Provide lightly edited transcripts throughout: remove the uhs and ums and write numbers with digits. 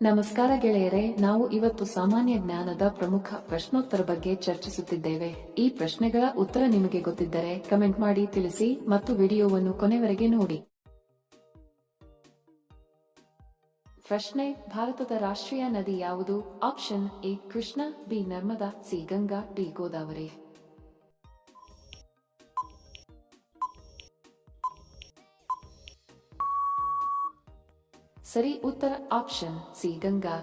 ನಮಸ್ಕಾರ ಗೆಳೆಯರೆ, ನಾವು ಇವತ್ತು ಸಾಮಾನ್ಯ ಜ್ಞಾನದ ಪ್ರಮುಖ ಪ್ರಶ್ನೋತ್ತರ ಬಗ್ಗೆ ಚರ್ಚಿಸುತ್ತಿದ್ದೇವೆ. ಈ ಪ್ರಶ್ನೆಗಳ ಉತ್ತರ ನಿಮಗೆ ಗೊತ್ತಿದ್ದರೆ ಕಮೆಂಟ್ ಮಾಡಿ ತಿಳಿಸಿ ಮತ್ತು ವಿಡಿಯೋವನ್ನು ಕೊನೆವರೆಗೆ ನೋಡಿ. ಪ್ರಶ್ನೆ: ಭಾರತದ ರಾಷ್ಟ್ರೀಯ ನದಿ ಯಾವುದು? Option A Krishna, B Narmada, C Ganga, D Godavari. ಸರಿ ಉತ್ತರ ಆಪ್ಷನ್ ಸಿ ಗಂಗಾ.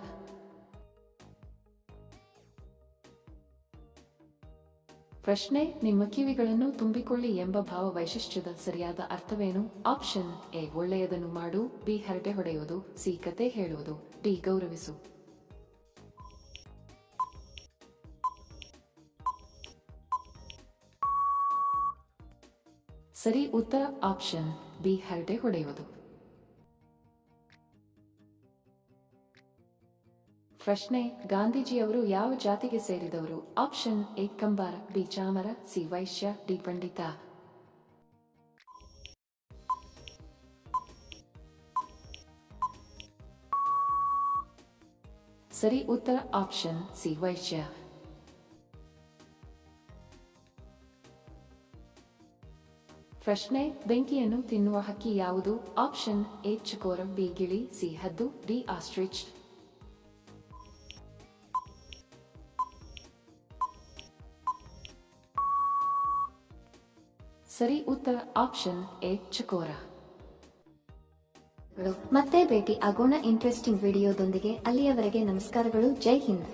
ಪ್ರಶ್ನೆ: ನಿಮ್ಮ ಕಿವಿಗಳನ್ನು ತುಂಬಿಕೊಳ್ಳಿ ಎಂಬ ಭಾವ ವೈಶಿಷ್ಟ್ಯದ ಸರಿಯಾದ ಅರ್ಥವೇನು? ಆಪ್ಷನ್ ಎ ಒಳ್ಳೆಯದನ್ನು ಮಾಡು, ಬಿ ಹರಟೆ ಹೊಡೆಯುವುದು, ಸಿ ಕತೆ ಹೇಳುವುದು, ಡಿ ಗೌರವಿಸು. ಸರಿ ಉತ್ತರ ಆಪ್ಷನ್ ಬಿ ಹರಟೆ ಹೊಡೆಯುವುದು. ಪ್ರಶ್ನೆ: ಗಾಂಧೀಜಿಯವರು ಯಾವ ಜಾತಿಗೆ ಸೇರಿದವರು? ಆಪ್ಷನ್ ಎ ಕಂಬಾರ, ಬಿ ಚಾಮರ, ಸಿ ವೈಶ್ಯ, ಡಿ ಪಂಡಿತ. ಸರಿ ಉತ್ತರ ಆಪ್ಷನ್ ಸಿ ವೈಶ್ಯ. ಪ್ರಶ್ನೆ: ಬೆಂಕಿಯನ್ನು ತಿನ್ನುವ ಹಕ್ಕಿ ಯಾವುದು? ಆಪ್ಷನ್ ಎ ಚಕೋರ, ಬಿ ಗಿಳಿ, ಸಿ ಹದ್ದು, ಡಿ ಆಸ್ಟ್ರಿಚ್. ಸರಿ ಉತ್ತರ ಆಪ್ಷನ್ ಎ ಚಕೋರ. ಮತ್ತೆ ಭೇಟಿ ಆಗೋಣ ಇಂಟ್ರೆಸ್ಟಿಂಗ್ ವಿಡಿಯೋದೊಂದಿಗೆ. ಅಲ್ಲಿಯವರೆಗೆ ನಮಸ್ಕಾರಗಳು. ಜೈ ಹಿಂದ್.